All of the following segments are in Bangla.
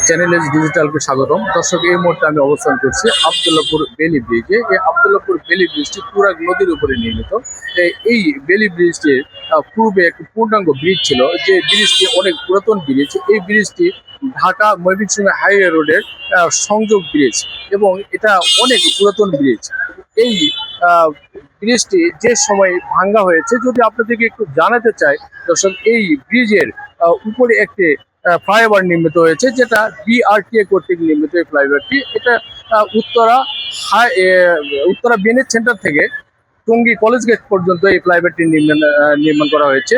চ্যানেল এস ডিজিটালকে স্বাগতম। দর্শক, এই মুহূর্তে আমি অবস্থান করছি আব্দুল্লাহপুর বেলি ব্রিজে। এই আব্দুল্লাহপুর বেলি ব্রিজটি তুরাগ নদীর উপরে নির্মিত। এই বেলি ব্রিজটির পূর্বে একটি পূর্ণাঙ্গ ব্রিজ ছিল, যে ব্রিজটি অনেক পুরাতন ব্রিজ। এই ব্রিজটি ঢাকা ময়মনসিংহ হাইওয়ে রোডের সংযোগ ব্রিজ এবং এটা অনেক পুরাতন ব্রিজ। এই ব্রিজটি যে সময় ভাঙ্গা হয়েছে, যদি আপনাদেরকে একটু জানাতে চাই দর্শক, এই ব্রিজের উপরে একটি ফ্লাইওভার নির্মিত হয়েছে, যেটা বিআরটিএ কর্তৃক নির্মিত। এই ফ্লাইওভারটি এটা উত্তরা উত্তরা বিএনএস সেন্টার থেকে টঙ্গী কলেজ গেট পর্যন্ত এই ফ্লাইওভারটি নির্মাণ করা হয়েছে।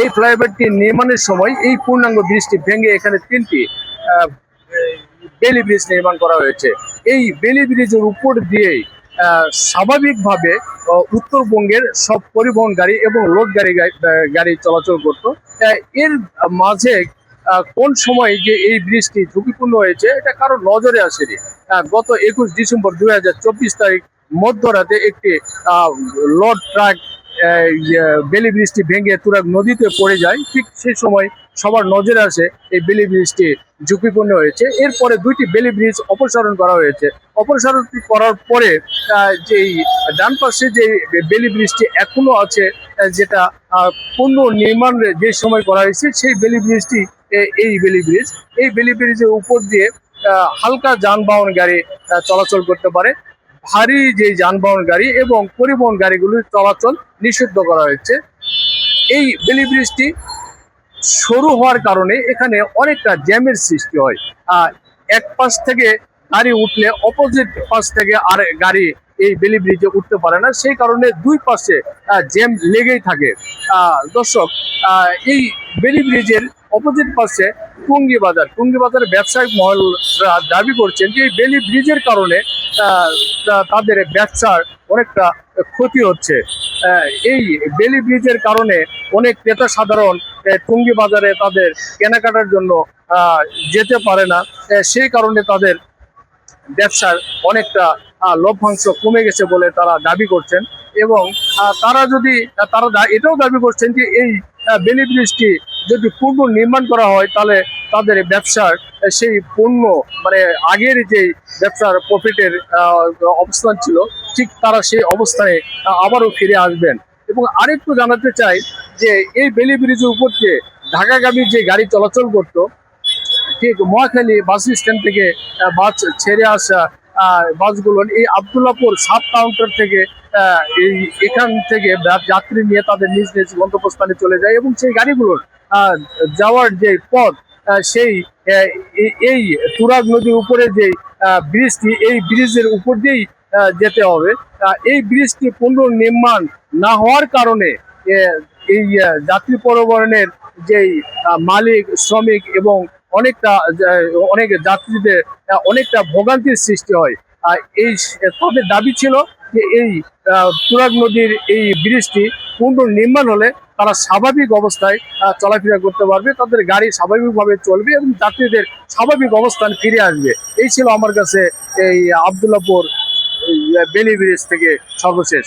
এই ফ্লাইওভারটি নির্মাণের সময় এই পূর্ণাঙ্গ ব্রিজটি ভেঙে এখানে তিনটি বেলি ব্রিজ নির্মাণ করা হয়েছে। এই বেলি ব্রিজের উপর দিয়েই স্বাভাবিকভাবে উত্তরবঙ্গের সব পরিবহন গাড়ি এবং লোড গাড়ি চলাচল করত। এর মাঝে কোন সময় যে এই ব্রিজটি ঝুঁকিপূর্ণ হয়েছে এটা কারো নজরে আসেনি। গত 21 ডিসেম্বর 2024 তারিখ মধ্যরাতে একটি লোড ট্রাক বেলি ব্রিজটি ভেঙে তুরাগ নদীতে পড়ে যায়। ঠিক সেই সময় সবার নজরে আসে এই বেলি ব্রিজটি ঝুঁকিপূর্ণ হয়েছে। এরপরে দুইটি বেলি ব্রিজ অপসারণ করা হয়েছে। অপসারণ করার পরে যে ডান পাশে যে বেলি ব্রিজটি এখনো আছে, যেটা পূর্ণ নির্মাণ যে সময় করা হয়েছে, সেই বেলি ব্রিজটি এই বেলি ব্রিজের উপর দিয়ে হালকা যানবাহন গাড়ি চলাচল করতে পারে। ভারী যে যানবাহন গাড়ি এবং পরিবহন গাড়িগুলির চলাচল নিষিদ্ধ করা হয়েছে। এই বেলি ব্রিজটি সরু হওয়ার কারণে এখানে অনেকটা জ্যামের সৃষ্টি হয়। এক পাশ থেকে গাড়ি উঠলে অপোজিট পাশ থেকে আর গাড়ি এই বেলি ব্রিজে উঠতে পারে না, সেই কারণে দুই পাশে জ্যাম লেগেই থাকে। দর্শক, এই বেলি ব্রিজের অপোজিট পাশে টুঙ্গি বাজার ব্যবসায়িক মহলরা দাবি করছেন যে এই বেলি ব্রিজের কারণে তাদের ব্যবসার অনেকটা ক্ষতি হচ্ছে। এই বেলি ব্রিজের কারণে অনেক ক্রেতা সাধারণ টুঙ্গি বাজারে তাদের কেনাকাটার জন্য যেতে পারে না। সেই কারণে তাদের ব্যবসার অনেকটা লভ্যাংশ কমে গেছে বলে তারা দাবি করছেন। এবং তারা এটাও দাবি করছেন যে এই বেলি ব্রিজটি যদি পূর্ণ নির্মাণ করা হয়, তাহলে তাদের ব্যবসার সেই পণ্য, মানে আগের যে ব্যবসার প্রফিটের অবস্থান ছিল, ঠিক তারা সেই অবস্থানে আবারও ফিরে আসবেন। এবং আরেকটু জানাতে চাই যে এই বেলি ব্রিজের উপর দিয়ে ঢাকাগামী যে গাড়ি চলাচল করতো, ঠিক মহাখালী বাস স্ট্যান্ড থেকে বাস ছেড়ে আসা বাসগুলো এই আব্দুল্লাহপুর সাব কাউন্টার থেকে এখান থেকে যাত্রী নিয়ে তাদের নিজ নিজ গন্তব্যস্থানে চলে যায়। এবং সেই গাড়িগুলোর যাওয়ার যে পথ, সেই এই তুরাগ নদীর উপরে যে ব্রিজটি, এই ব্রিজের উপর দিয়েই যেতে হবে। এই ব্রিজটি পুনর্নির্মাণ না হওয়ার কারণে এই যাত্রী পরিবহনের যেই মালিক, শ্রমিক এবং অনেক যাত্রীদের অনেকটা ভোগান্তির সৃষ্টি হয়। এই তাদের দাবি ছিল যে এই তুরাগ নদীর এই ব্রিজটি পুনর্নির্মাণ হলে তারা স্বাভাবিক অবস্থায় চলাফেরা করতে পারবে, তাদের গাড়ি স্বাভাবিকভাবে চলবে এবং যাত্রীদের স্বাভাবিক অবস্থান ফিরে আসবে। এই ছিল আমার কাছে এই আব্দুল্লাহপুর বেলি ব্রিজ থেকে সর্বশেষ।